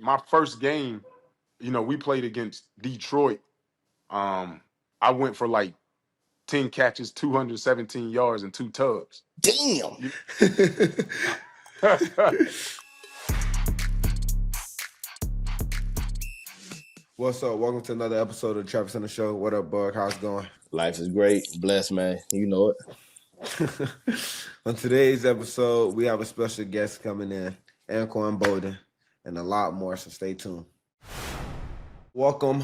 my first game, we played against Detroit. I went for like 10 catches, 217 yards, and 2 tugs. Damn. What's up? Welcome to another episode of the Travis on the Show. What up, Boog? How's it going? Life is great. Blessed, man. You know it. On today's episode, we have a special guest coming in, Anquan Boldin, and a lot more, so stay tuned. Welcome,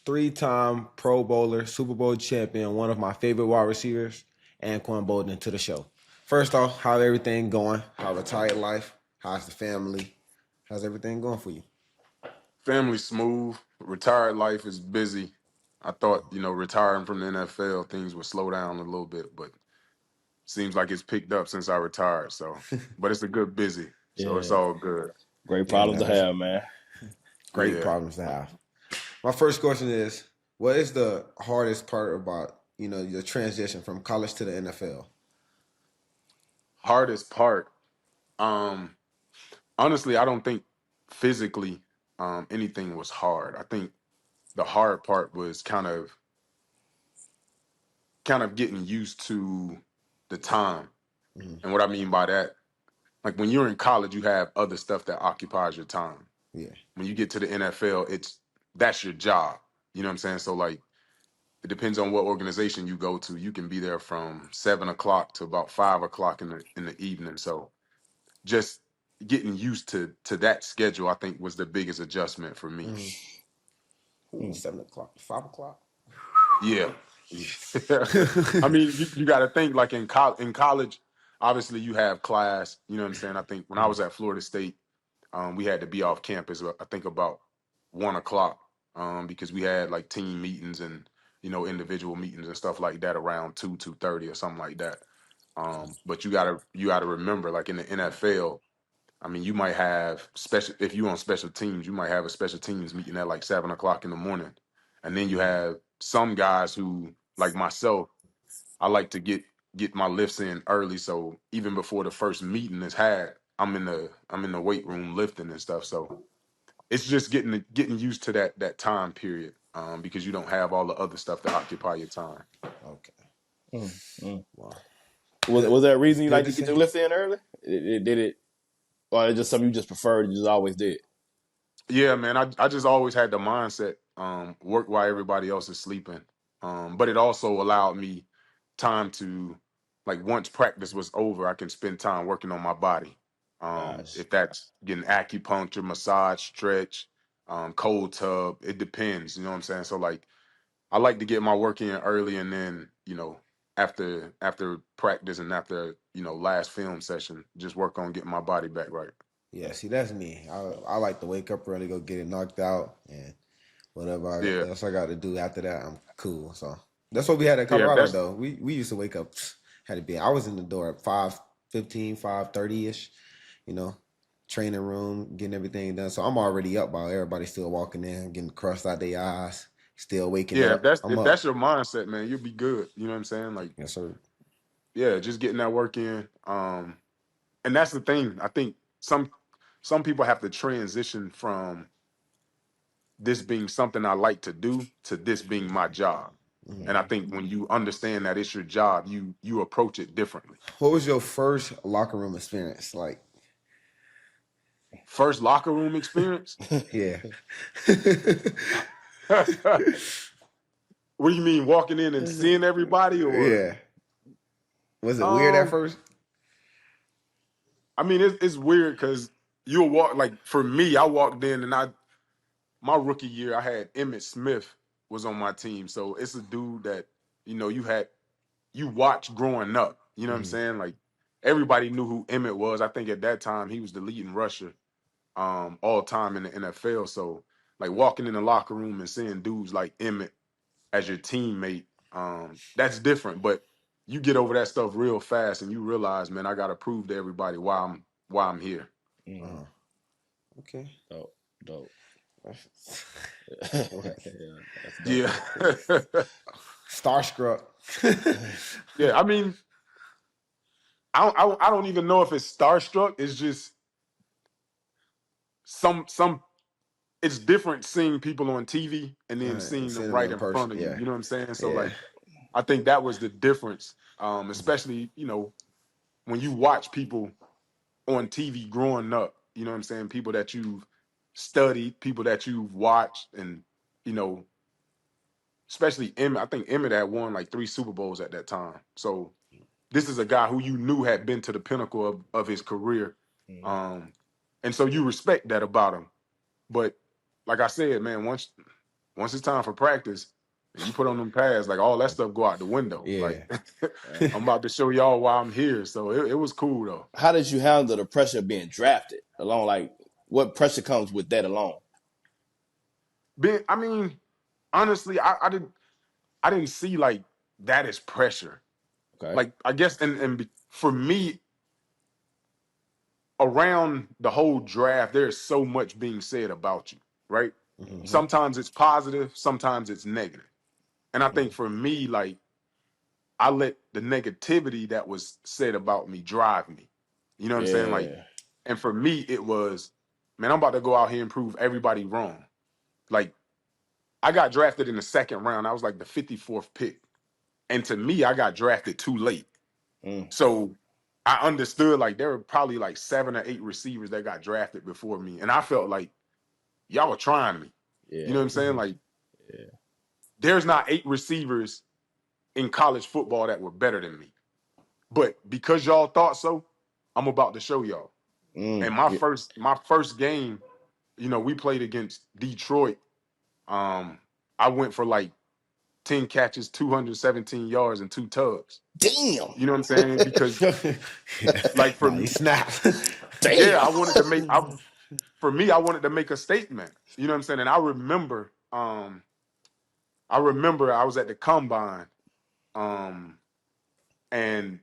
3-time Pro Bowler, Super Bowl champion, one of my favorite wide receivers, Anquan Boldin, to the show. First off, how's everything going? How retired life? How's the family? How's everything going for you? Family smooth. Retired life is busy. I thought, retiring from the NFL, things would slow down a little bit, but seems like it's picked up since I retired. So, but it's a good busy. So It's all good. Great problems to have, man. Great problems to have. My first question is, what is the hardest part about, your transition from college to the NFL? Hardest part. Honestly, I don't think physically anything was hard. I think the hard part was kind of getting used to the time. Mm-hmm. And what I mean by that, like when you're in college, you have other stuff that occupies your time. Yeah. When you get to the NFL, that's your job. You know what I'm saying? So like, it depends on what organization you go to. You can be there from 7 o'clock to about 5 o'clock in the evening. So just getting used to that schedule, I think, was the biggest adjustment for me. 7 o'clock, 5 o'clock. Yeah. I mean, you got to think like in college, obviously you have class. You know what I'm saying? I think when I was at Florida State, we had to be off campus, I think about 1 o'clock, because we had like team meetings and, individual meetings and stuff like that around 2:30 or something like that. But you gotta remember, like in the NFL, I mean, you might have if you on special teams, you might have a special teams meeting at like 7 o'clock in the morning. And then you have some guys who, like myself, I like to get my lifts in early. So even before the first meeting is had, I'm in the weight room lifting and stuff. So it's just getting used to that time period, because you don't have all the other stuff to occupy your time. Okay. Wow. Was there a reason you like to get your lifts in early? Did it, or it's just something you just preferred, you just always did? Yeah, man. I just always had the mindset, work while everybody else is sleeping. But it also allowed me time to, like, once practice was over, I can spend time working on my body. If that's getting acupuncture, massage, stretch, cold tub, it depends. You know what I'm saying? So like, I like to get my work in early, and then, after practice and after, last film session, just work on getting my body back right. Yeah, see, that's me. I like to wake up early, go get it knocked out, and whatever else I got to do after that, I'm cool. So that's what we had at Colorado, though. We used to wake up, had to be. I was in the door at 5:15, 5:30-ish, training room, getting everything done. So I'm already up while everybody's still walking in, getting crust out their eyes, still waking up. Yeah, if that's your mindset, man, you'll be good. You know what I'm saying? Like, yes, sir. Yeah, just getting that work in. And that's the thing. I think some people have to transition from this being something I like to do to this being my job. Mm-hmm. And I think when you understand that it's your job, you approach it differently. What was your first locker room experience like? First locker room experience? Yeah. What do you mean, walking in and seeing everybody? Or yeah. Was it weird at first? I mean, it's weird because you'll walk, like, for me, I walked in and my rookie year, I had Emmitt Smith was on my team. So it's a dude that, you watched growing up. You know what I'm saying? Like, everybody knew who Emmitt was. I think at that time he was the leading rusher all time in the NFL. So, like, walking in the locker room and seeing dudes like Emmitt as your teammate, that's different. But you get over that stuff real fast and you realize, man, I got to prove to everybody why I'm here. Okay. Dope. Yeah. Starstruck. Yeah, I mean, I don't even know if it's starstruck. It's just some it's different seeing people on TV and then seeing them Seeing them right in in person. front of you. Yeah. You know what I'm saying? So Yeah. like, I think that was the difference. Especially, when you watch people on TV growing up, you know what I'm saying? People that you've studied, people that you've watched, and, especially Emmett. I think Emmett had won like 3 Super Bowls at that time. So this is a guy who you knew had been to the pinnacle of his career. And so you respect that about him. But like I said, man, once it's time for practice and you put on them pads, like all that stuff go out the window. Yeah. Like I'm about to show y'all why I'm here. So it was cool though. How did you handle the pressure of being drafted alone? Like, what pressure comes with that alone? I mean, honestly, I didn't see like that as pressure. Okay. Like I guess for me, around the whole draft, there's so much being said about you, right? Sometimes it's positive, sometimes it's negative. And I think for me, like, I let the negativity that was said about me drive me. You know what I'm saying? Like, Yeah. and for me, it was, man, I'm about to go out here and prove everybody wrong. Like, I got drafted in the 2nd round. I was like the 54th pick. And to me, I got drafted too late. So I understood like there were probably like 7 or 8 receivers that got drafted before me. And I felt like y'all were trying me. Yeah. You know what I'm saying? Like, there's not 8 receivers in college football that were better than me. But because y'all thought so, I'm about to show y'all. And my first game, we played against Detroit. I went for like 10 catches, 217 yards, and 2 tugs. Damn. You know what I'm saying? Because like for he me, snapped. Damn. yeah, I wanted to make I wanted to make a statement. You know what I'm saying? And I remember I was at the combine, and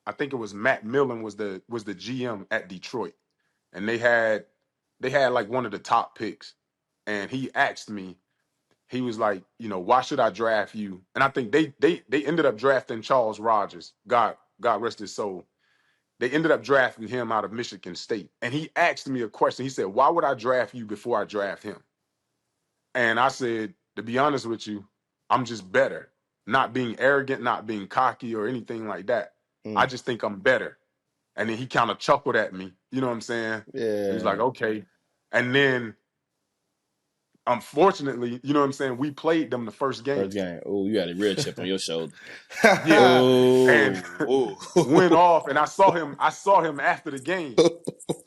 I think it was Matt Millen was the GM at Detroit, and they had like one of the top picks, and he asked me, he was like, why should I draft you? And I think they ended up drafting Charles Rogers, God rest his soul. They ended up drafting him out of Michigan State, and he asked me a question. He said, why would I draft you before I draft him? And I said, to be honest with you, I'm just better. Not being arrogant, not being cocky or anything like that. I just think I'm better. And then he kind of chuckled at me. You know what I'm saying? Yeah. He was like, okay. And then, unfortunately, you know what I'm saying, we played them the first game. First game. Oh, you had a real chip on your shoulder. Yeah. And Oh. went off, and I saw him after the game.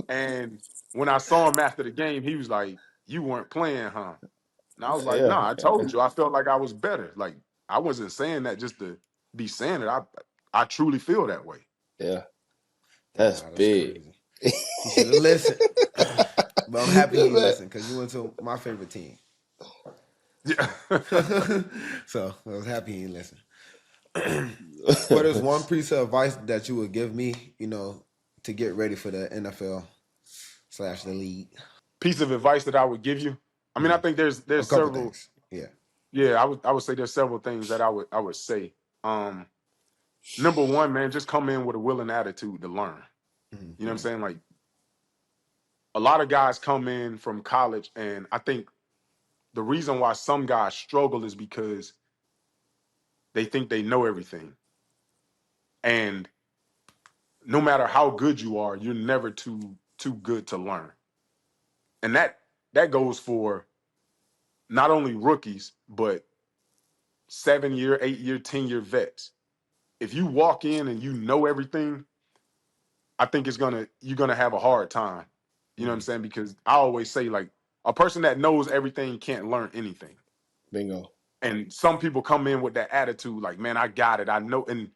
And when I saw him after the game, he was like, you weren't playing, huh? And I was like, Yeah. nah, I told you. I felt like I was better. Like, I wasn't saying that just to be saying it. I truly feel that way. Yeah. That's big. Crazy. You should have listened. But I'm happy you listened because you went to my favorite team. Yeah. So I was happy you listened. What is one piece of advice that you would give me, to get ready for the NFL / the league? Piece of advice that I would give you. I mean, I think there's several things. Yeah. Yeah, I would say there's several things that I would say. Number one, man, just come in with a willing attitude to learn. You know what I'm saying? Like, a lot of guys come in from college, and I think the reason why some guys struggle is because they think they know everything. And no matter how good you are, you're never too good to learn. And that goes for not only rookies, but 7-year, 8-year, 10-year vets. If you walk in and you know everything, I think you're gonna have a hard time. You know what I'm saying? Because I always say, like, a person that knows everything can't learn anything. Bingo. And some people come in with that attitude, like, man, I got it, I know. And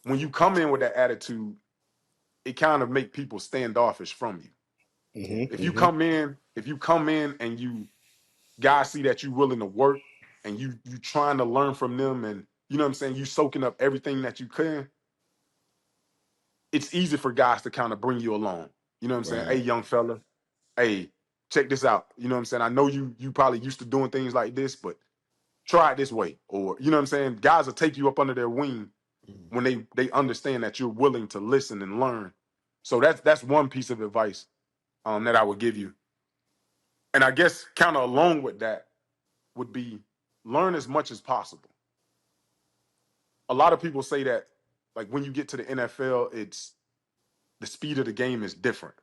when you come in with that attitude, it kind of make people standoffish from you. If you come in and you guys see that you're willing to work and you trying to learn from them, and you know what I'm saying, you soaking up everything that you can, it's easy for guys to kind of bring you along. You know what I'm saying? Hey, young fella, hey, check this out. You know what I'm saying? I know you probably used to doing things like this, but try it this way. Or, you know what I'm saying? Guys will take you up under their wing when they understand that you're willing to listen and learn. So that's one piece of advice that I would give you. And I guess kind of along with that would be learn as much as possible. A lot of people say that, like, when you get to the NFL, it's the speed of the game is different.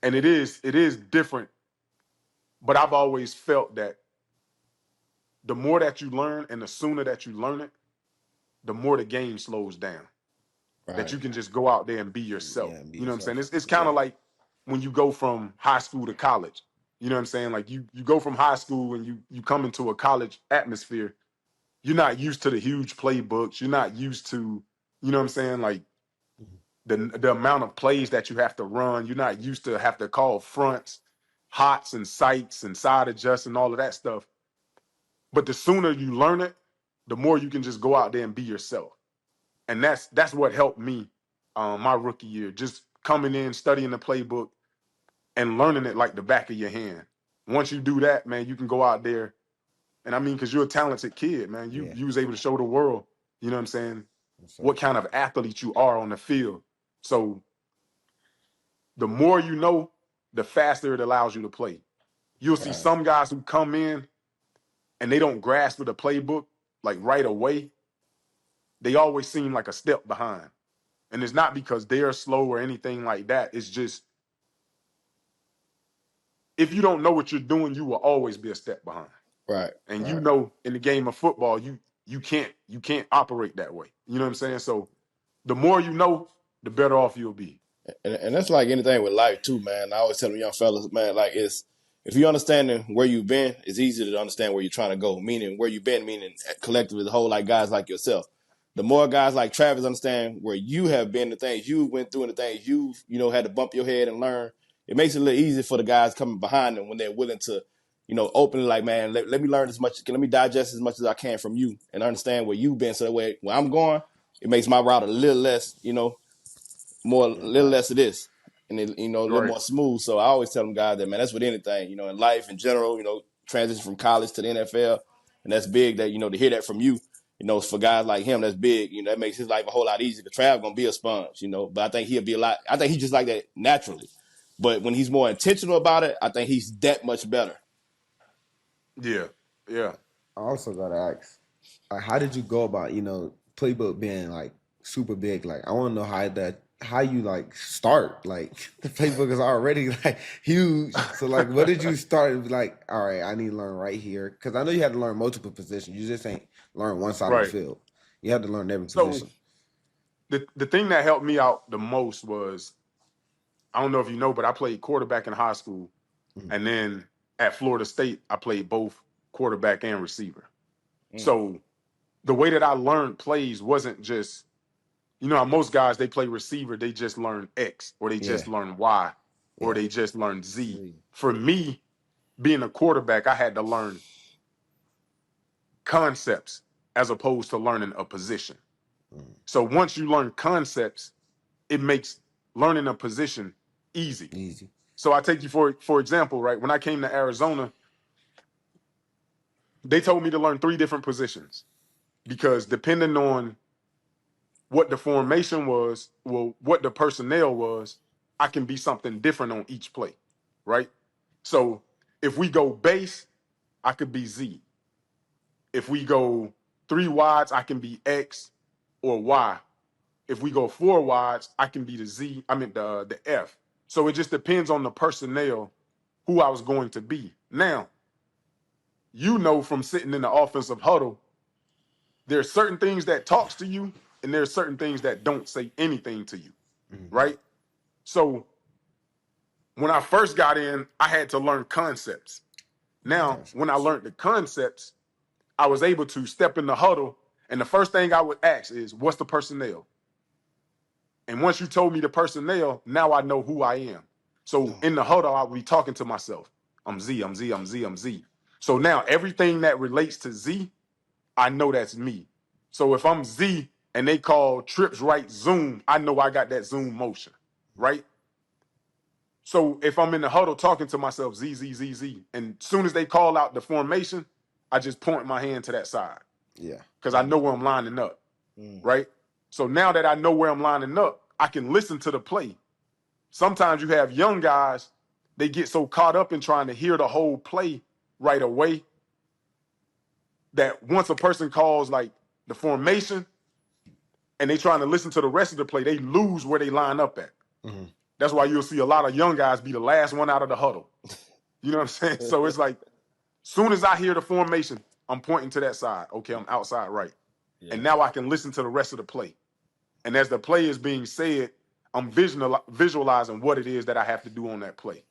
And it is different. But I've always felt that the more that you learn and the sooner that you learn it, the more the game slows down. Right. That you can just go out there and be yourself. Yeah, be you know yourself. what I'm saying? It's kind of like when you go from high school to college. You know what I'm saying? Like you go from high school and you come into a college atmosphere. You're not used to the huge playbooks. You're not used to, you know what I'm saying? Like the amount of plays that you have to run. You're not used to have to call fronts, hots and sights and side adjusts and all of that stuff. But the sooner you learn it, the more you can just go out there and be yourself. And that's what helped me my rookie year, just coming in, studying the playbook and learning it like the back of your hand. Once you do that, man, you can go out there. And I mean, because you're a talented kid, man. You was able to show the world, you know what I'm saying, what kind of athlete you are on the field. So the more you know, the faster it allows you to play. You'll see some guys who come in and they don't grasp the playbook like right away. They always seem like a step behind. And it's not because they're slow or anything like that. It's just, if you don't know what you're doing, you will always be a step behind. Right. And you know, in the game of football, you can't operate that way. You know what I'm saying? So the more you know, the better off you'll be. And that's like anything with life too, man. I always tell them young fellas, man, like it's if you understand where you've been, it's easy to understand where you're trying to go. Meaning where you've been, meaning collectively the whole like guys like yourself. The more guys like Travis understand where you have been, the things you went through, and the things you've had to bump your head and learn, it makes it a little easier for the guys coming behind them when they're willing to, openly like, man, let me learn as much, let me digest as much as I can from you and understand where you've been. So that way, when I'm going, it makes my route a little less, little less of this, and it, a little more smooth. So I always tell them guys that, man, that's with anything, in life in general, transition from college to the NFL, and that's big. That to hear that from you, for guys like him, that's big. That makes his life a whole lot easier. Because Trav gonna be a sponge, but I think he'll be a lot. I think he's just like that naturally, but when he's more intentional about it, I think he's that much better. Yeah. I also gotta ask, how did you go about playbook being like super big? Like I want to know how you like start. Like the playbook is already like huge. So like, what did you start like? All right, I need to learn right here because I know you had to learn multiple positions. You just ain't learn one side of the field. You had to learn every position. The thing that helped me out the most was, I don't know if you know, but I played quarterback in high school, and then at Florida State I played both quarterback and receiver. So the way that I learned plays wasn't just, how most guys, they play receiver, they just learn X, or they just learn Y, or they just learn Z. For me, being a quarterback, I had to learn concepts as opposed to learning a position. So once you learn concepts, it makes learning a position easy. So I take you for example, right? When I came to Arizona, they told me to learn 3 different positions because depending on what the formation was, what the personnel was, I can be something different on each play, right? So if we go base, I could be Z. If we go 3 wides, I can be X or Y. If we go 4 wides, I can be the F. So it just depends on the personnel who I was going to be. Now, from sitting in the offensive huddle, there are certain things that talks to you and there are certain things that don't say anything to you, right? So when I first got in, I had to learn concepts. Now, when I learned the concepts, I was able to step in the huddle, and the first thing I would ask is, what's the personnel? And once you told me the personnel, now I know who I am. So in the huddle, I'll be talking to myself. I'm Z, I'm Z, I'm Z, I'm Z. So now everything that relates to Z, I know that's me. So if I'm Z and they call trips right zoom, I know I got that zoom motion, right? So if I'm in the huddle talking to myself, Z, Z, Z, Z, and as soon as they call out the formation, I just point my hand to that side. Yeah. Because I know where I'm lining up, right? So now that I know where I'm lining up, I can listen to the play. Sometimes you have young guys, they get so caught up in trying to hear the whole play right away that once a person calls like the formation and they trying to listen to the rest of the play, they lose where they line up at. Mm-hmm. That's why you'll see a lot of young guys be the last one out of the huddle. You know what I'm saying? So it's like, soon as I hear the formation, I'm pointing to that side. Okay, I'm outside right. Yeah. And now I can listen to the rest of the play. And as the play is being said, I'm visualizing what it is that I have to do on that play.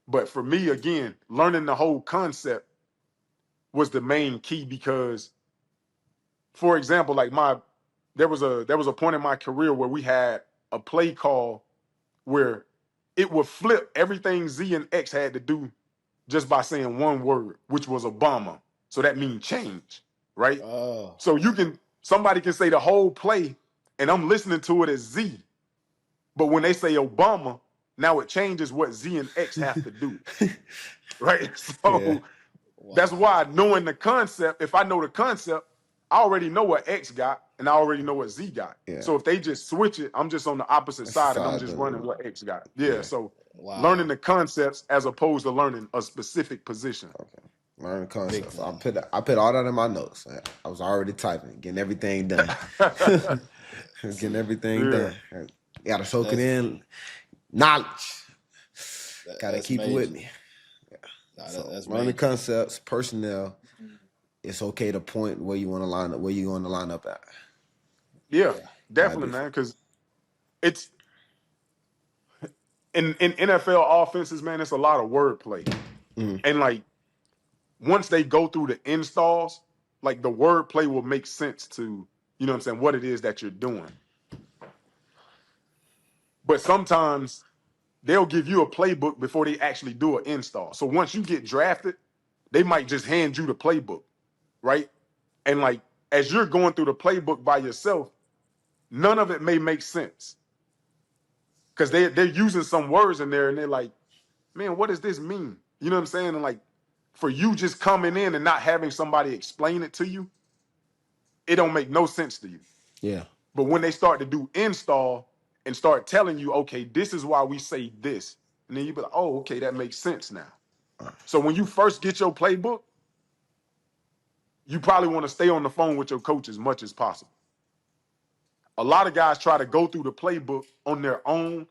But for me, again, learning the whole concept was the main key because, for example, like there was a point in my career where we had a play call where it would flip everything Z and X had to do just by saying one word, which was Obama. So that means change, right? Oh. So somebody can say the whole play and I'm listening to it as Z. But when they say Obama, now it changes what Z and X have to do. Right? So that's why knowing the concept, if I know the concept, I already know what X got and I already know what Z got. Yeah. So if they just switch it, I'm just on the opposite side and I'm just running what X got. Yeah. So learning the concepts as opposed to learning a specific position. Okay. Learning concepts. I put all that in my notes. I was already typing, getting everything done. Getting everything done. You gotta soak it in. Knowledge. Gotta keep it with me. Yeah. Nah, so that's learning concepts, personnel. It's okay to point where you want to line up, where you want to line up at. Yeah, definitely, man. Because it's in NFL offenses, man. It's a lot of wordplay, and like once they go through the installs, like the wordplay will make sense to what I'm saying, what it is that you're doing. But sometimes they'll give you a playbook before they actually do an install. So once you get drafted, they might just hand you the playbook, right? And like as you're going through the playbook by yourself, none of it may make sense. Because they're using some words in there and they're like, man, what does this mean? You know what I'm saying? And like for you just coming in and not having somebody explain it to you, it don't make no sense to you. Yeah. But when they start to do install and start telling you, okay, this is why we say this. And then you be like, oh, okay, that makes sense now. So when you first get your playbook, you probably want to stay on the phone with your coach as much as possible. A lot of guys try to go through the playbook on their own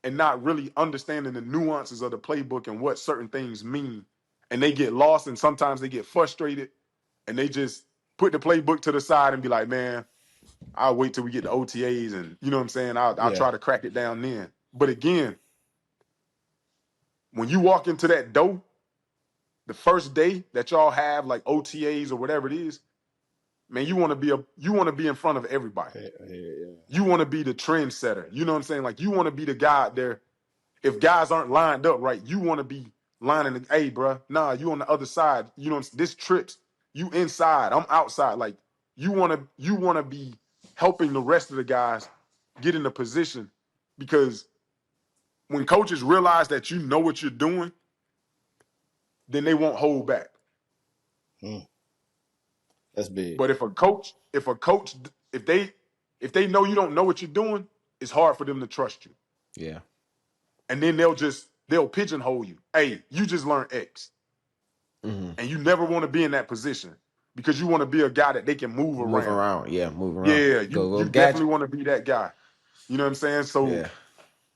and not really understanding the nuances of the playbook and what certain things mean. And they get lost and sometimes they get frustrated and they just put the playbook to the side and be like, man, I'll wait till we get the OTAs and you know what I'm saying? I'll try to crack it down then. But again, when you walk into that door, the first day that y'all have like OTAs or whatever it is, man, you want to be in front of everybody. Yeah. You want to be the trendsetter. You know what I'm saying? Like you want to be the guy out there. If guys aren't lined up right, you want to be lining. Hey, bro, nah, you on the other side. You know this trips. You inside. I'm outside. Like you want to be helping the rest of the guys get in the position because when coaches realize that you know what you're doing, then they won't hold back. That's big. But if they know you don't know what you're doing, it's hard for them to trust you. Yeah. And then they'll pigeonhole you. Hey, you just learned X. And you never want to be in that position because you want to be a guy that they can move around. Move around. Yeah, you definitely want to be that guy. You know what I'm saying? So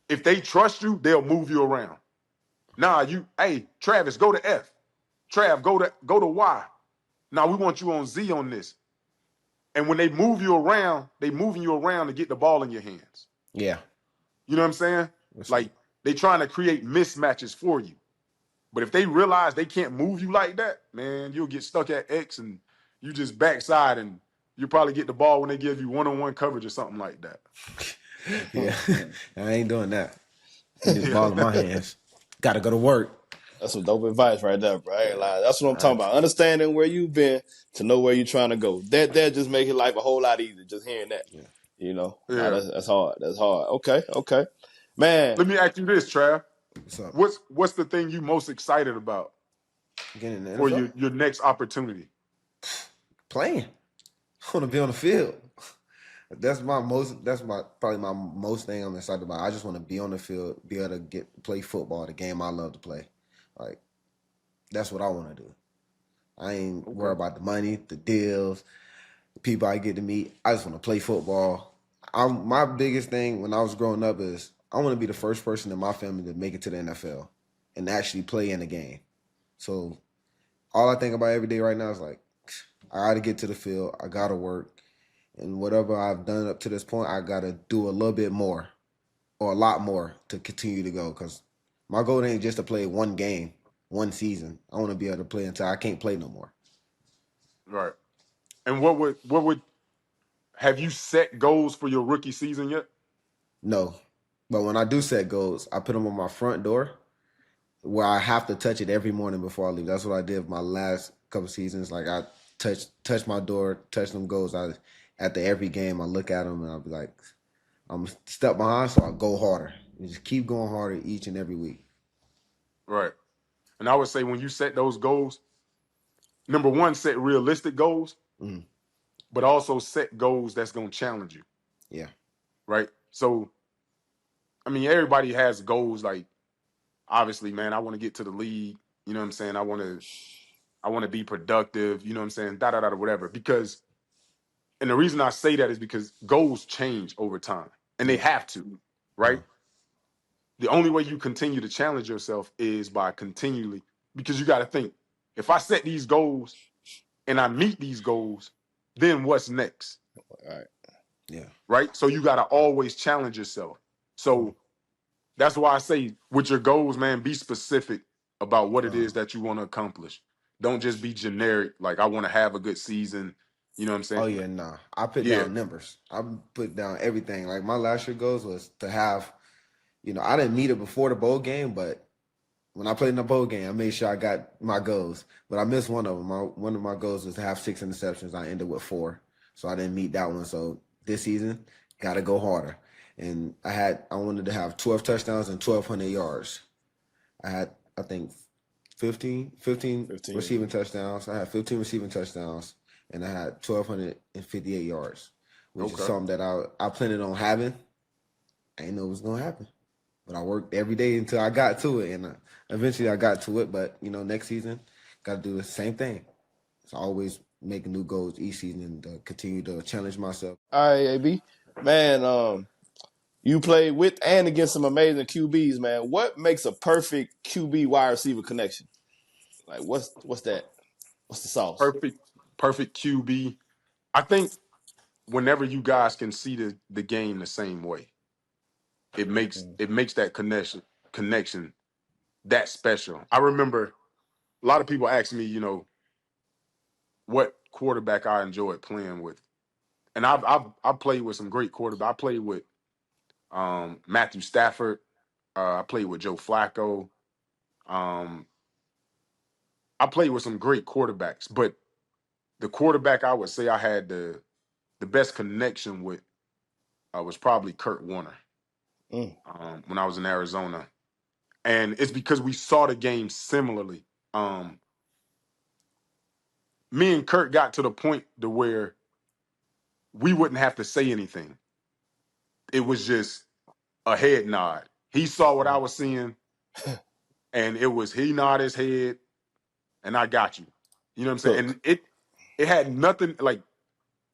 if they trust you, they'll move you around. Nah, hey, Travis, go to F. Trav, go to Y. Now we want you on Z on this. And when they move you around, they moving you around to get the ball in your hands. Yeah. You know what I'm saying? Like they trying to create mismatches for you. But if they realize they can't move you like that, man, you'll get stuck at X and you just backside and you probably get the ball when they give you one-on-one coverage or something like that. Yeah. I ain't doing that. This ball in my hands. Got to go to work. That's some dope advice right there, bro. I ain't lying. That's what I'm talking about. Understanding where you've been to know where you're trying to go. That just make it life a whole lot easier, just hearing that. Yeah. You know? Yeah. Nah, that's hard. That's hard. Okay. Man. Let me ask you this, Trav. What's the thing you most excited about for your next opportunity? Playing. I want to be on the field. That's probably my most thing I'm excited about. I just want to be on the field, be able to play football, the game I love to play. Like that's what I want to do. I ain't worried Okay. about the money, the deals, the people I get to meet. I just want to play football. My biggest thing when I was growing up is I want to be the first person in my family to make it to the NFL and actually play in the game. So all I think about every day right now is like, I got to get to the field. I got to work. And whatever I've done up to this point, I got to do a little bit more or a lot more to continue to go. Because my goal ain't just to play one game, one season. I want to be able to play until I can't play no more. Right. And what would have you set goals for your rookie season yet? No. But when I do set goals, I put them on my front door where I have to touch it every morning before I leave. That's what I did my last couple seasons. Like I touch my door, touch them goals. After every game, I look at them and I'll be like, I'm a step behind, so I go harder. And just keep going harder each and every week. Right. And I would say when you set those goals, number one, set realistic goals, Mm, but also set goals that's going to challenge you. yeah. Right. So, I mean, everybody has goals. Like, obviously, man, I want to get to the league. You know what I'm saying? I want to be productive. You know what I'm saying? Da da da whatever. Because, and the reason I say that is because goals change over time, and they Yeah. have to. Right. The only way you continue to challenge yourself is by continually, because you got to think, if I set these goals and I meet these goals, then what's next? All right. Yeah. Right? So you got to always challenge yourself. So that's why I say with your goals, man, be specific about what it is that you want to accomplish. Don't just be generic, like I want to have a good season. You know what I'm Oh saying? yeah, nah. I put Yeah. down numbers. I put down everything. Like my last year goals was to have, I didn't meet it before the bowl game, but when I played in the bowl game, I made sure I got my goals. But I missed one of them. One of my goals was to have 6 interceptions. I ended with 4, so I didn't meet that one. So this season, got to go harder. And I wanted to have 12 touchdowns and 1,200 yards. I had, I think, 15 15. receiving touchdowns. I had 15 receiving touchdowns, and I had 1,258 yards, which is Okay. something that I planned on having. I didn't know it was going to happen. But I worked every day until I got to it, and eventually I got to it. But, next season, got to do the same thing. So always making new goals each season and continue to challenge myself. All right, AB. Man, you played with and against some amazing QBs, man. What makes a perfect QB wide receiver connection? Like, what's that? What's the sauce? Perfect QB. I think whenever you guys can see the game the same way, it makes that connection that special. I remember a lot of people ask me, what quarterback I enjoyed playing with, and I've played with some great quarterbacks. I played with Matthew Stafford. I played with Joe Flacco. Um, I played with some great quarterbacks, but the quarterback I would say I had the best connection with was probably Kurt Warner Mm. when I was in Arizona, and it's because we saw the game similarly. Me and Kurt got to the point to where we wouldn't have to say anything. It was just a head nod. He saw what I was seeing, and it was he nodded his head, and I got you. You know what I'm saying? Cook. And it had nothing like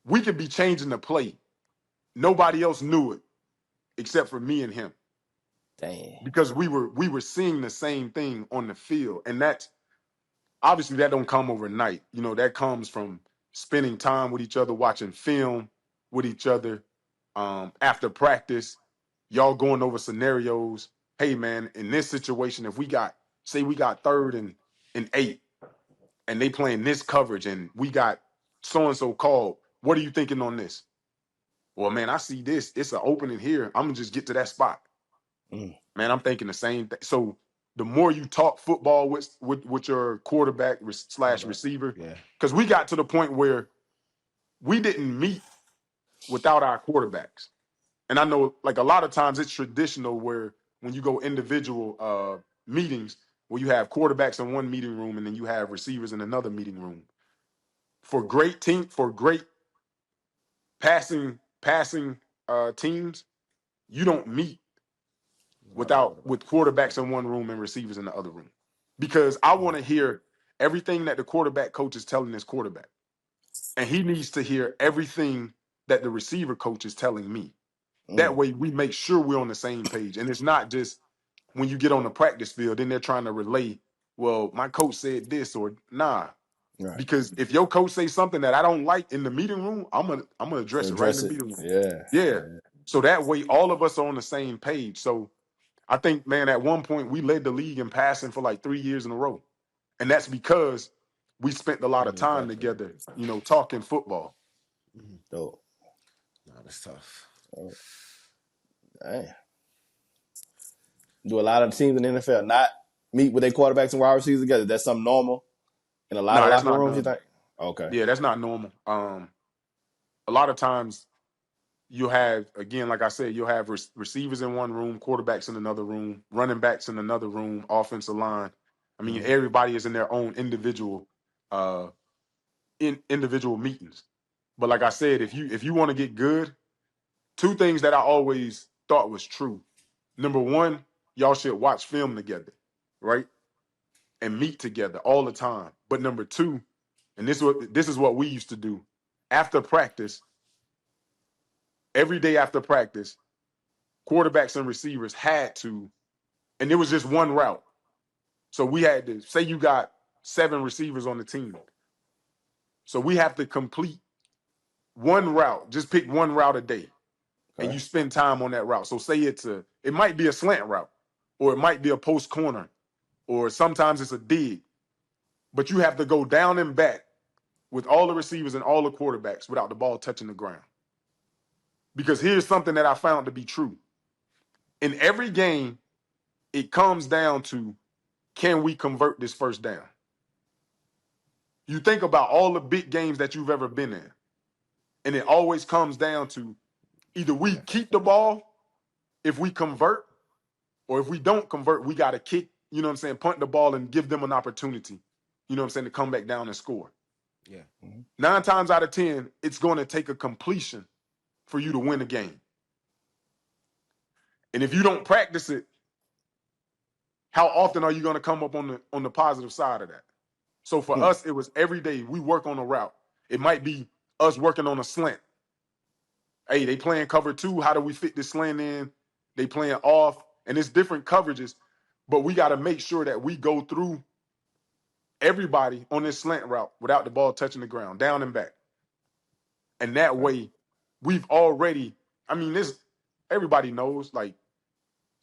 we could be changing the play. Nobody else knew it except for me and him Damn. because we were seeing the same thing on the field, and that's obviously that don't come overnight. That comes from spending time with each other, watching film with each other. After practice, y'all going over scenarios. Hey man, in this situation, if we got third and 8, and they playing this coverage, and we got so and so called, what are you thinking on this? Well, man, I see this. It's an opening here. I'm gonna just get to that spot. Mm. Man, I'm thinking the same thing. So the more you talk football with your quarterback slash receiver, Yeah. because we got to the point where we didn't meet without our quarterbacks. And I know like a lot of times it's traditional where when you go individual meetings where you have quarterbacks in one meeting room and then you have receivers in another meeting room. For great passing passing teams, you don't meet with quarterback. quarterbacks in one room and receivers in the other room, because I want to hear everything that the quarterback coach is telling his quarterback, and he needs to hear everything that the receiver coach is telling me. That way, we make sure we're on the same page, and it's not just when you get on the practice field, then they're trying to relay. Well, my coach said this, or nah. Right. Because if your coach says something that I don't like in the meeting room, I'm gonna address it right in the meeting room. Yeah. So that way, all of us are on the same page. So I think, man, at one point we led the league in passing for like 3 years in a row, and that's because we spent a lot of time together, talking football. Dope. Nah, that's tough. Dang. Do a lot of teams in the NFL not meet with their quarterbacks and wide receivers together? That's something normal in a lot of That's locker not rooms, you normal. think? Okay. Yeah, that's not normal. A lot of times you have, again, like I said, you'll have receivers in one room, quarterbacks in another room, running backs in another room, offensive line. I mean, everybody is in their own individual individual meetings. But like I said, if you want to get good, two things that I always thought was true. Number one, y'all should watch film together, right? And meet together all the time. But number two, and this is what we used to do after practice, every day after practice, quarterbacks and receivers had to, and it was just one route. So we had to say you got 7 receivers on the team. So we have to complete one route, just pick one route a day. And you spend time on that route. So say it might be a slant route, or it might be a post corner, or sometimes it's a dig. But you have to go down and back with all the receivers and all the quarterbacks without the ball touching the ground. Because here's something that I found to be true. In every game, it comes down to, can we convert this first down? You think about all the big games that you've ever been in, and it always comes down to either we keep the ball if we convert, or if we don't convert, we got to kick, punt the ball and give them an opportunity, to come back down and score. Yeah. 9 times out of 10, it's going to take a completion for you to win a game. And if you don't practice it, how often are you going to come up on the positive side of that? So for us, it was every day we work on a route. It might be us working on a slant. Hey, they playing cover 2. How do we fit this slant in? They playing off, and it's different coverages, but we got to make sure that we go through everybody on this slant route without the ball touching the ground, down and back. And that way, we've already, everybody knows, like,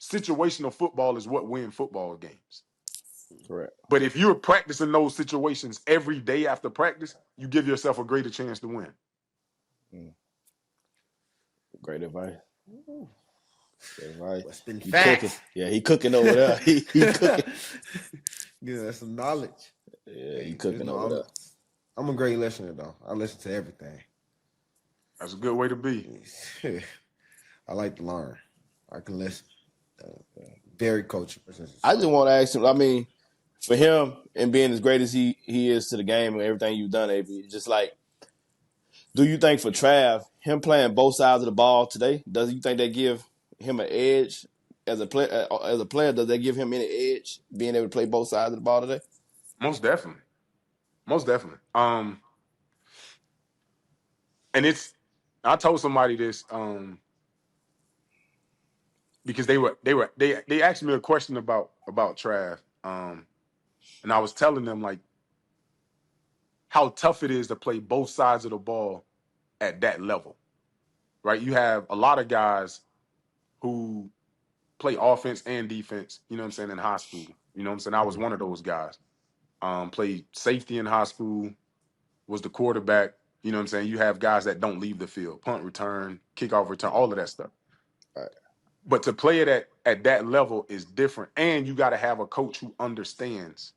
situational football is what wins football games. Correct. But if you're practicing those situations every day after practice, you give yourself a greater chance to win. Great advice. Great advice. What's been He facts? cooking. Yeah, he cooking over there. He cooking. Yeah, that's some knowledge. Yeah, he cooking over there. I'm a great listener, though. I listen to everything. That's a good way to be. I like to learn. I can listen. Very coachable. I just want to ask him, for him and being as great as he is to the game and everything you've done, AB, just like, do you think for Trav, him playing both sides of the ball today, does you think they give him an edge as a player? Does they give him any edge being able to play both sides of the ball today? Most definitely. And I told somebody this, because they asked me a question about Trav, and I was telling them, like, how tough it is to play both sides of the ball at that level, right? You have a lot of guys who play offense and defense, in high school. I was one of those guys. Played safety in high school, was the quarterback. You have guys that don't leave the field, punt return, kickoff return, all of that stuff. Right. But to play it at that level is different. And you got to have a coach who understands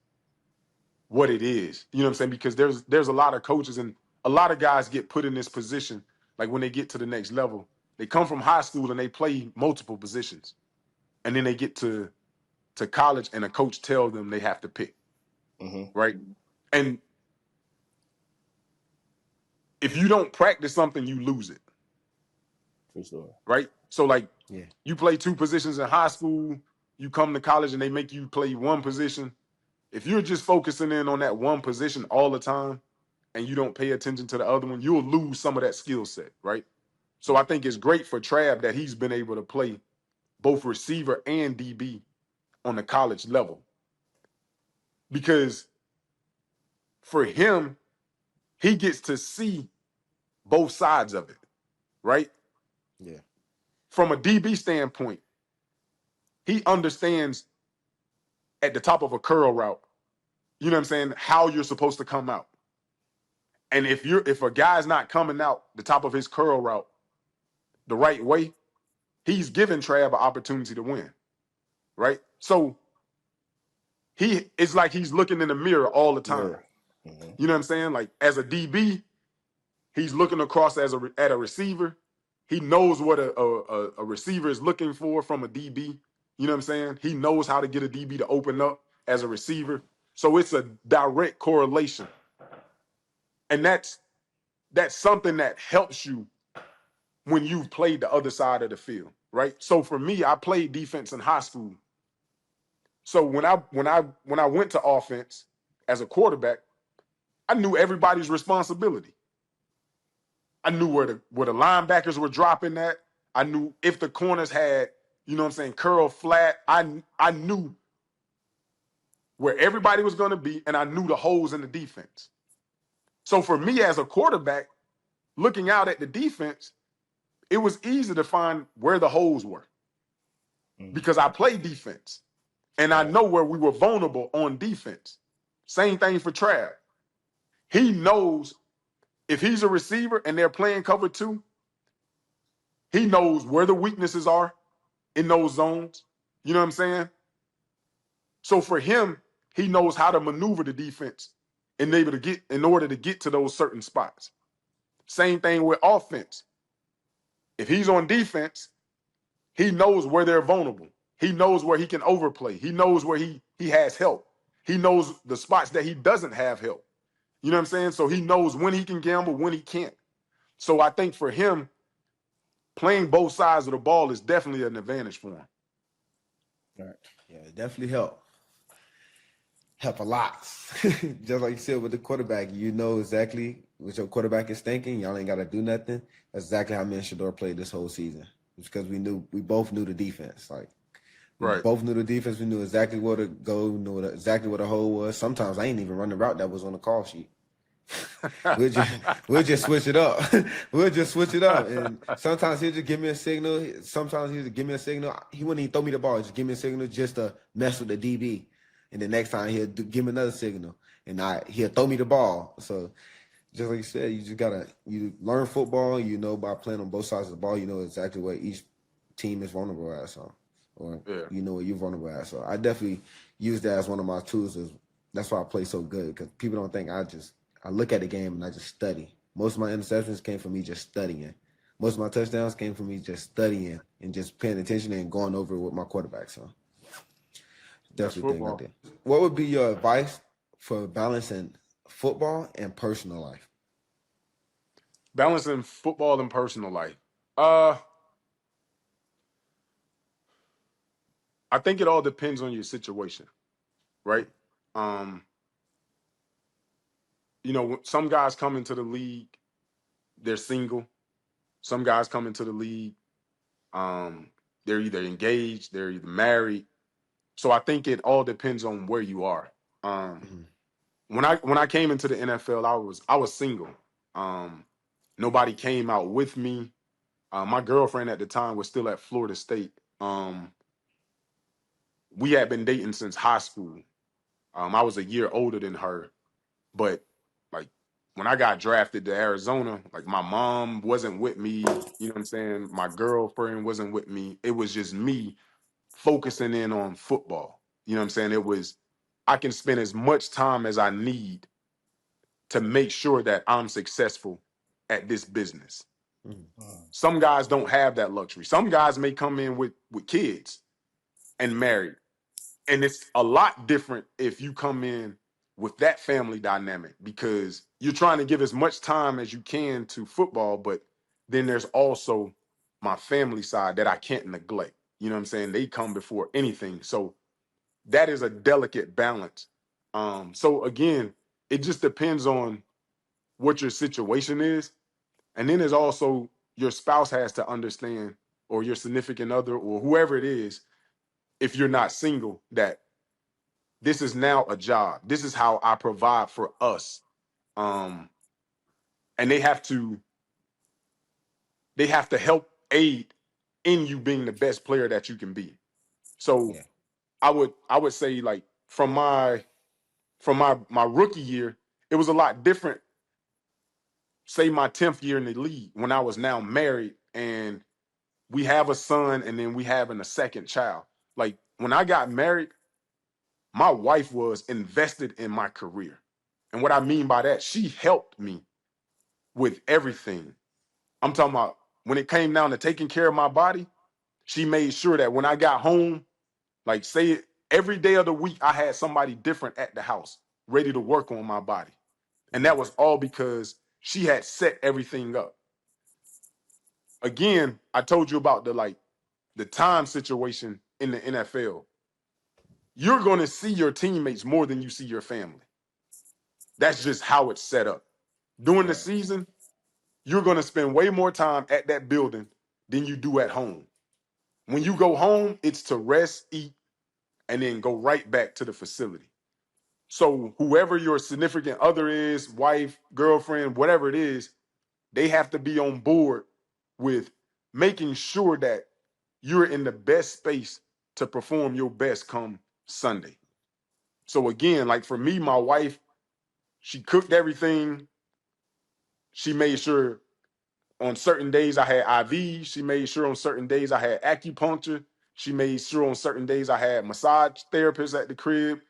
what it is. Because there's a lot of coaches, and a lot of guys get put in this position, like when they get to the next level. They come from high school and they play multiple positions. And then they get to college and a coach tells them they have to pick. Right? And if you don't practice something, you lose it. For sure. right? So like Yeah. you play two positions in high school, you come to college and they make you play one position. If you're just focusing in on that one position all the time and you don't pay attention to the other one, you'll lose some of that skill set, right? So I think it's great for Trav that he's been able to play both receiver and DB on the college level. Because for him, he gets to see both sides of it, right? Yeah. From a DB standpoint, he understands at the top of a curl route, you know what I'm saying, how you're supposed to come out. And if a guy's not coming out the top of his curl route the right way, he's giving Trav an opportunity to win, right? So it's like he's looking in the mirror all the time. Mm-hmm. You know what I'm saying? Like as a DB, he's looking across at a receiver. He knows what a receiver is looking for from a DB. You know what I'm saying? He knows how to get a DB to open up as a receiver. So it's a direct correlation. And that's something that helps you when you've played the other side of the field, right? So for me, I played defense in high school. So when I went to offense as a quarterback, I knew everybody's responsibility. I knew where the linebackers were dropping at. I knew if the corners had, you know what I'm saying, curl flat. I knew where everybody was going to be, and I knew the holes in the defense. So for me as a quarterback, looking out at the defense, it was easy to find where the holes were because I play defense, and I know where we were vulnerable on defense. Same thing for Trav. He knows if he's a receiver and they're playing cover two, he knows where the weaknesses are in those zones. You know what I'm saying? So for him, he knows how to maneuver the defense in order to get to those certain spots. Same thing with offense. If he's on defense, he knows where they're vulnerable. He knows where he can overplay. He knows where he has help. He knows the spots that he doesn't have help. You know what I'm saying? So he knows when he can gamble, when he can't. So I think for him, playing both sides of the ball is definitely an advantage for him. Right. Yeah, it definitely help a lot. Just like you said with the quarterback, you know exactly what your quarterback is thinking. Y'all ain't got to do nothing. That's exactly how me and Shador played this whole season. It's because we both knew the defense. Like we both knew the defense. We knew exactly where to go. We knew exactly what the hole was. Sometimes I ain't even run the route that was on the call sheet. we'll just switch it up. We'll just switch it up. And sometimes he'll just give me a signal. Sometimes he'll just give me a signal. He wouldn't even throw me the ball. Just give me a signal just to mess with the DB. And the next time he'll give me another signal. And he'll throw me the ball. So just like you said, you learn football. You know by playing on both sides of the ball, you know exactly what each team is vulnerable at. So, you know what you're vulnerable at. So I definitely use that as one of my tools. That's why I play so good, because people don't think I look at the game and I just study. Most of my interceptions came from me just studying. Most of my touchdowns came from me just studying and just paying attention and going over it with my quarterback. So definitely think like that. What would be your advice for balancing football and personal life? Balancing football and personal life. I think it all depends on your situation, right? You know, some guys come into the league, they're single. Some guys come into the league, they're either engaged, they're either married. So I think it all depends on where you are. When I came into the NFL, I was single. Nobody came out with me. My girlfriend at the time was still at Florida State. We had been dating since high school. I was a year older than her, but like when I got drafted to Arizona, like my mom wasn't with me. You know what I'm saying? My girlfriend wasn't with me. It was just me focusing in on football. You know what I'm saying? I can spend as much time as I need to make sure that I'm successful at this business. Some guys don't have that luxury. Some guys may come in with kids and married. And it's a lot different if you come in with that family dynamic, because you're trying to give as much time as you can to football, but then there's also my family side that I can't neglect. You know what I'm saying? They come before anything. So that is a delicate balance. So again, it just depends on what your situation is. And then there's also your spouse has to understand, or your significant other, or whoever it is, if you're not single, that this is now a job. This is how I provide for us. And they have to help aid in you being the best player that you can be. So Yeah. I would say, like, from my rookie year, it was a lot different. Say my 10th year in the league, when I was now married and we have a son, and then we having a second child. Like, when I got married, my wife was invested in my career. And what I mean by that, she helped me with everything. I'm talking about when it came down to taking care of my body, she made sure that when I got home, like, say it, every day of the week, I had somebody different at the house ready to work on my body. And that was all because she had set everything up. Again, I told you about the time situation in the NFL. You're going to see your teammates more than you see your family. That's just how it's set up. During the season, you're going to spend way more time at that building than you do at home. When you go home, it's to rest, eat, and then go right back to the facility. So whoever your significant other is, wife, girlfriend, whatever it is, they have to be on board with making sure that you're in the best space to perform your best come Sunday. So again, like for me, my wife, she cooked everything. She made sure on certain days I had IV. She made sure on certain days I had acupuncture. She made sure on certain days I had massage therapists at the crib.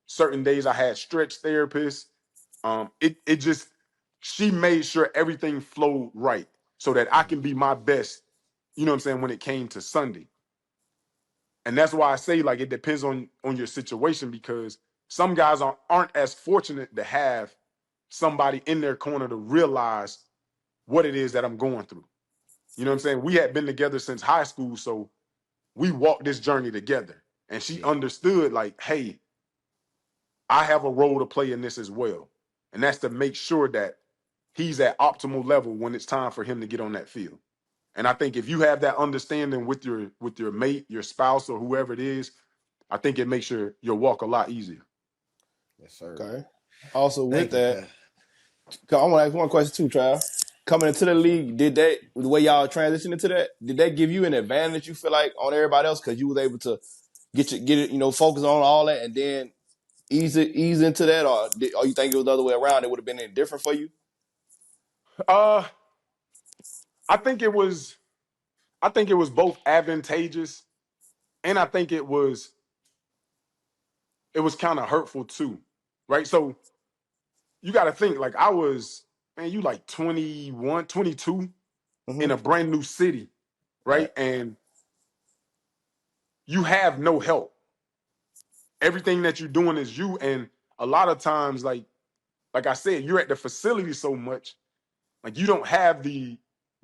Certain days I had stretch therapists. It just, she made sure everything flowed right so that I can be my best, you know what I'm saying, when it came to Sunday. And that's why I say, like, it depends on your situation, because some guys aren't as fortunate to have somebody in their corner to realize what it is that I'm going through. You know what I'm saying? We had been together since high school, so we walked this journey together. And she understood, like, hey, I have a role to play in this as well. And that's to make sure that he's at optimal level when it's time for him to get on that field. And I think if you have that understanding with your mate, your spouse, or whoever it is, I think it makes your walk a lot easier. Yes, sir. Okay. Also, with Thank you, that, I want to ask one question too, Trav. Coming into the league, did that, the way y'all transitioned into that, did that give you an advantage, you feel like, on everybody else? Because you was able to get it, focus on all that and then ease into that, or you think it was the other way around? It would have been any different for you? I think it was both advantageous, and I think it was kind of hurtful too. Right? So you got to think, like, I was, man, you like 21, 22 in a brand new city, right? And you have no help. Everything that you're doing is you. And a lot of times, like I said, you're at the facility so much, like, you don't have the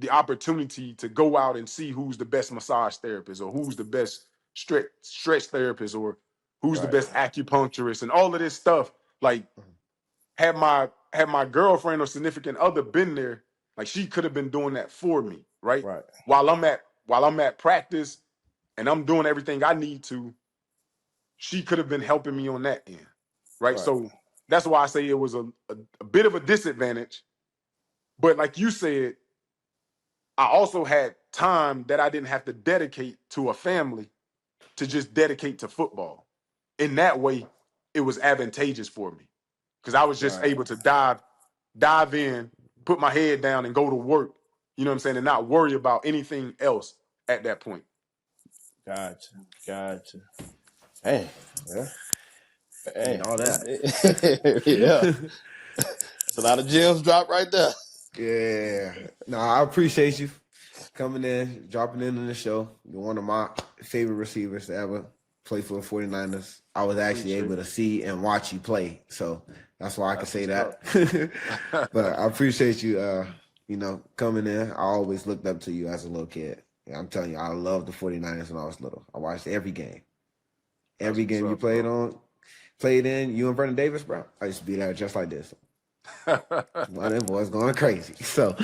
opportunity to go out and see who's the best massage therapist, or who's the best stretch therapist, or who's the best acupuncturist, and all of this stuff. Like, had my girlfriend or significant other been there, like, she could have been doing that for me, right? Right. While I'm at practice and I'm doing everything I need to, she could have been helping me on that end, right? So that's why I say it was a bit of a disadvantage. But like you said, I also had time that I didn't have to dedicate to a family, to just dedicate to football. In that way, it was advantageous for me, because I was just able to dive in, put my head down, and go to work, you know what I'm saying, and not worry about anything else at that point. Gotcha. Hey, yeah. Hey, all that. yeah. That's a lot of gems dropped right there. Yeah. No, I appreciate you coming in, dropping in on the show. You're one of my favorite receivers to ever play for the 49ers. I was actually able to see and watch you play, so that's why I can say that. But I appreciate you, coming in. I always looked up to you as a little kid. Yeah, I'm telling you, I love the 49ers when I was little. I watched every game. That's Every what's game you up, bro. played in, you and Vernon Davis, bro. I used to be there just like this. One of them boys going crazy. So,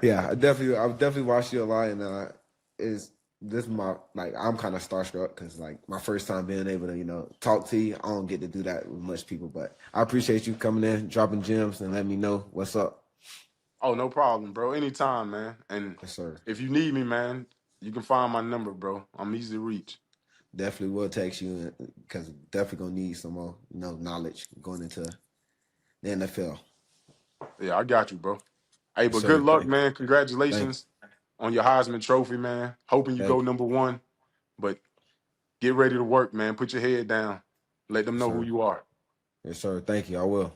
yeah, I definitely watched you a lot, and is this is my like I'm kind of starstruck because like my first time being able to talk to you. I don't get to do that with much people, but I appreciate you coming in, dropping gems, and letting me know what's up. Oh, no problem, bro. Anytime, man. And Yes, sir. if you need me, man, you can find my number, bro. I'm easy to reach. Definitely will text you because definitely gonna need some more knowledge going into the NFL. Yeah, I got you, bro. Hey, Yes, but good sir. luck, Thank man. you. Congratulations on your Heisman Trophy, man. Hoping you go Thank you. number one, but get ready to work, man. Put your head down. Let them Yes, know who sir. you are. Yes, sir. Thank you. I will.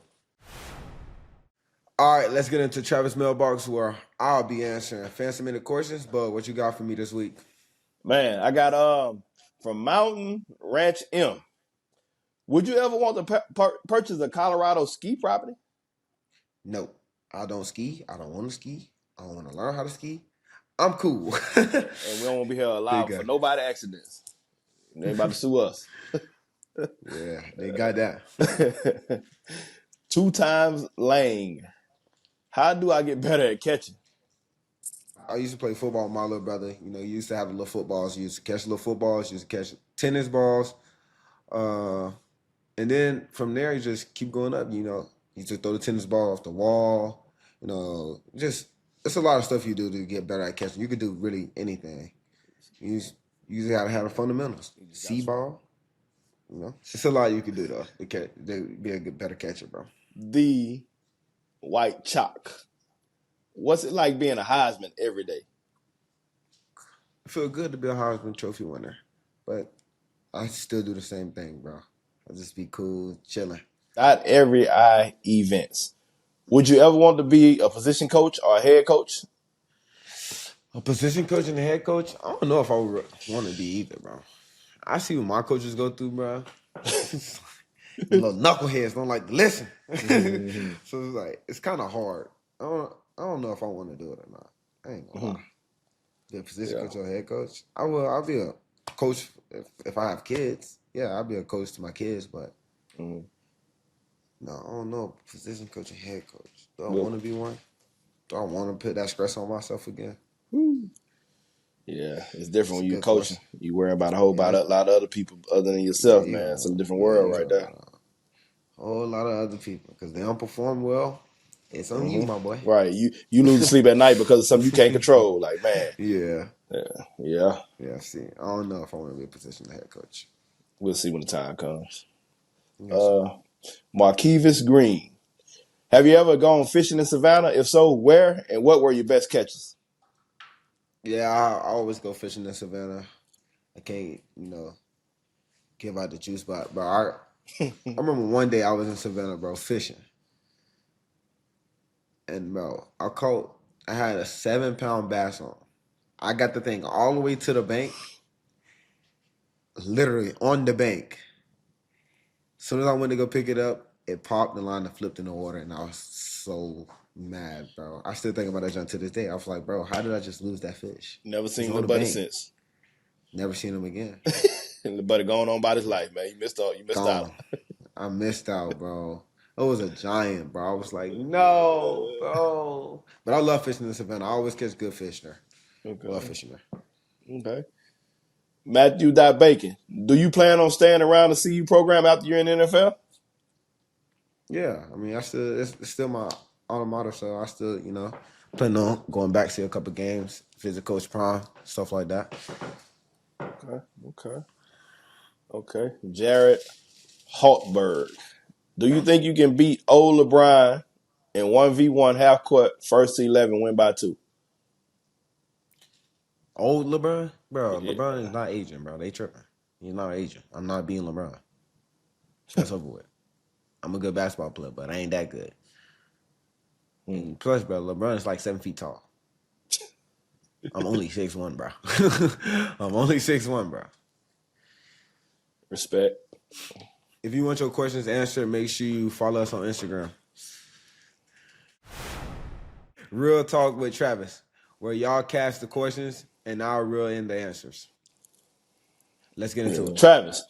All right, let's get into Travis Mailbox where I'll be answering fancy minute questions. But what you got for me this week? Man, I got from Mountain Ranch M. Would you ever want to purchase a Colorado ski property? No, I don't ski. I don't want to ski. I don't want to learn how to ski. I'm cool. And we don't want to be here Big allowed for guy. nobody accidents. They ain't about to sue us. Yeah, they got that. 2 times Lang. How do I get better at catching? I used to play football with my little brother. You used to have the little footballs. You used to catch little footballs. You used to catch tennis balls. And then from there, you just keep going up. You just throw the tennis ball off the wall. Just it's a lot of stuff you do to get better at catching. You could do really anything. You just gotta have the fundamentals. See ball. It's a lot you can do though to be a better catcher, bro. The white chalk. What's it like being a Heisman every day? I feel good to be a Heisman Trophy winner, but I still do the same thing, bro. I just be cool, chilling. Not every eye events. Would you ever want to be a position coach or a head coach? A position coach and a head coach, I don't know if I would want to be either, bro. I see what my coaches go through, bro. The little knuckleheads don't like to listen. So it's like, it's kind of hard. I don't know if I want to do it or not. I ain't gonna lie. Be a position coach or a head coach. I will. I'll be a coach if I have kids. Yeah, I'll be a coach to my kids, but no, I don't know. Position coach and head coach. Do I want to be one? Do I want to put that stress on myself again? Yeah, it's different when you Good coaching. question. You worry about a lot of other people other than yourself, man. It's a different world right there. A whole lot of other people because they don't perform well. It's on you, my boy. Right. You lose sleep at night because of something you can't control. Like, man. Yeah. Yeah. See, I don't know if I want to be a position head coach. We'll see when the time comes. Yes, Markevis Green. Have you ever gone fishing in Savannah? If so, where and what were your best catches? yeah, I always go fishing in Savannah. I can't, give out the juice, but I remember one day I was in Savannah, bro, fishing. And, bro, I had a 7-pound bass on. I got the thing all the way to the bank, literally on the bank. As soon as I went to go pick it up, it popped, the line and flipped in the water, and I was so mad, bro. I still think about that jump to this day. I was like, bro, how did I just lose that fish? Never seen the buddy since. Never seen him again. And the buddy going on about his life, man. You missed out. I missed out, bro. It was a giant, bro. I was like, no, bro. But I love fishing in Savannah. I always catch good fish there. Okay. Love fishing there. Okay. Matthew Bacon. Do you plan on staying around the CU program after you're in the NFL? Yeah. I mean, it's still my alma mater, so I still, plan on going back to see a couple games, visit Coach Prime, stuff like that. Okay. Jared Haltberg. Do you think you can beat old LeBron in 1v1 half court, first to 11, win by 2? Old LeBron? Bro, Yeah. LeBron is not aging, bro. They tripping. He's not aging. I'm not being LeBron. That's over with. I'm a good basketball player, but I ain't that good. And plus, bro, LeBron is like 7 feet tall. I'm only 6'1", bro. I'm only 6'1", bro. Respect. If you want your questions answered, make sure you follow us on Instagram. Real Talk with Travis, where y'all cast the questions And now we'll reel in the answers. Let's get into it. Travis,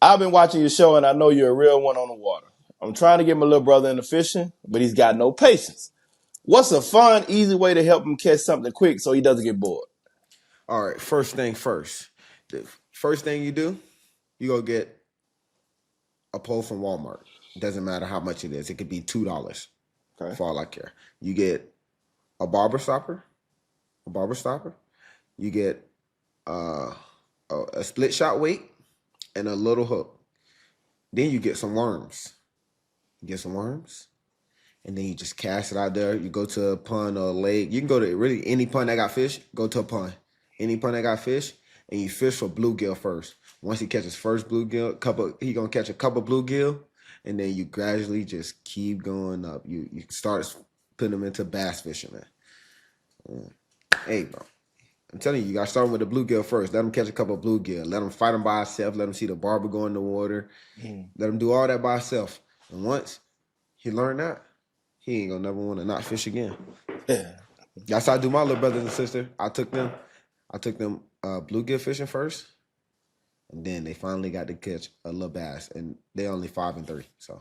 I've been watching your show, and I know you're a real one on the water. I'm trying to get my little brother into fishing, but he's got no patience. What's a fun, easy way to help him catch something quick so he doesn't get bored? All right, first thing first. The first thing you do, you go get a pole from Walmart. It doesn't matter how much it is. It could be $2 for all I care. You get a barber stopper. You get a split shot weight and a little hook. Then you get some worms. And then you just cast it out there. You go to a pond or a lake. You can go to really any pond that got fish, go to a pond. Any pond that got fish, and you fish for bluegill first. Once he catches first bluegill, he gonna catch a couple bluegill, and then you gradually just keep going up. You start putting them into bass fishing, man. Hey, bro. I'm telling you, you gotta start with the bluegill first. Let him catch a couple of bluegill. Let him fight them by himself. Let him see the barber go in the water. Let him do all that by himself. And once he learned that, he ain't gonna never want to not fish again. That's how I do my little brothers and sisters. I took them bluegill fishing first, and then they finally got to catch a little bass, and they only 5 and 3. So,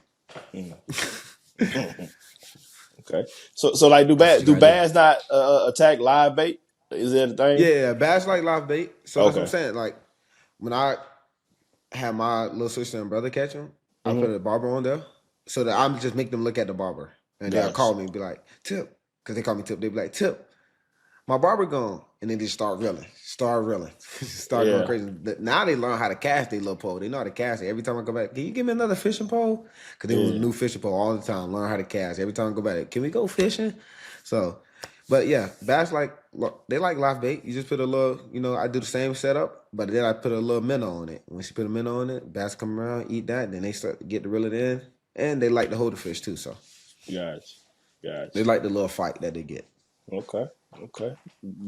okay. So like, do bass not attack live bait? Is that a thing? Yeah, bass like live bait. So that's what I'm saying. Like when I had my little sister and brother catch them, I put a barber on there, so that I'm just make them look at the barber, and they'll call me and be like, Tip, because they call me Tip. They be like, Tip, my barber gone. And then they start reeling. Start going crazy. Now they learn how to cast their little pole. They know how to cast it. Every time I go back, can you give me another fishing pole? Because they want a new fishing pole all the time. Learn how to cast. Every time I go back, can we go fishing? So, but yeah, bass they like live bait. You just put a little, I do the same setup, but then I put a little minnow on it. Once you put a minnow on it, bass come around, eat that, then they start to get to reel it in. And they like to hold the fish too, so. Gotcha. They like the little fight that they get. Okay.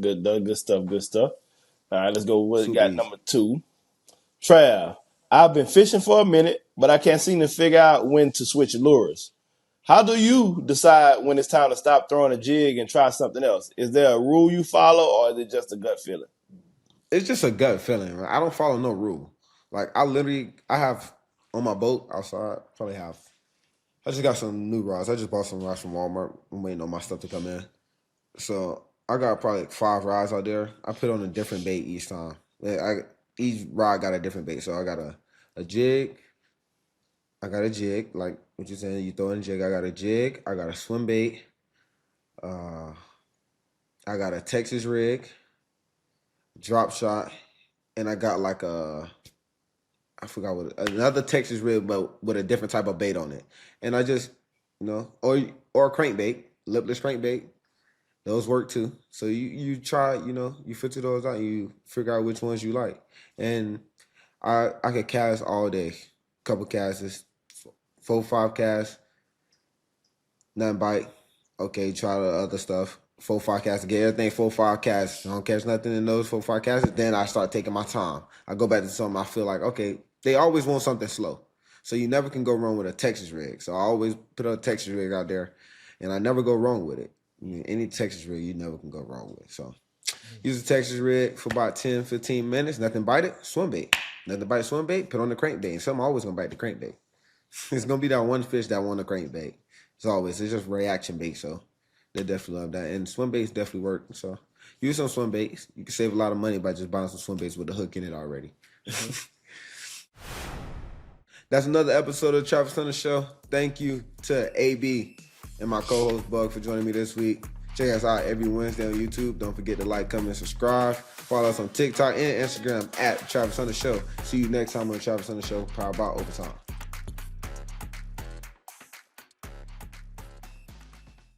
Good stuff. All right, let's go with number 2. Trav, I've been fishing for a minute, but I can't seem to figure out when to switch lures. How do you decide when it's time to stop throwing a jig and try something else? Is there a rule you follow, or is it just a gut feeling? It's just a gut feeling, right? I don't follow no rule. Like, I have on my boat outside, I just got some new rods. I just bought some rods from Walmart. I'm waiting on my stuff to come in. So I got probably 5 rods out there. I put on a different bait each time. Each rod got a different bait. So I got a jig. I got a jig, like what you're saying. You throw in a jig. I got a jig. I got a swim bait. I got a Texas rig, drop shot, and I got like I forgot another Texas rig, but with a different type of bait on it. And I just, or a crankbait, lipless crankbait. Those work too. So you try, you filter those out and you figure out which ones you like. And I could cast all day. Couple casts, 4, 5 casts, nothing bite. Okay, try the other stuff. 4, 5 casts, get everything 4, 5 casts. Don't catch nothing in those 4, 5 casts. Then I start taking my time. I go back to something I feel like, okay, they always want something slow. So you never can go wrong with a Texas rig. So I always put a Texas rig out there, and I never go wrong with it. Any Texas rig, you never can go wrong with. So use a Texas rig for about 10, 15 minutes. Nothing bite it, swim bait. Nothing bite swim bait, put on the crankbait. And something always going to bite the crankbait. It's going to be that one fish that want the crankbait. It's just reaction bait. So they definitely love that. And swim baits definitely work. So use some swim baits. You can save a lot of money by just buying some swim baits with the hook in it already. That's another episode of the Travis Hunter Show. Thank you to AB and my co-host Boog for joining me this week. Check us out every Wednesday on YouTube. Don't forget to like, comment, and subscribe. Follow us on TikTok and Instagram at Travis Hunter Show. See you next time on the Travis Hunter Show, powered by Overtime.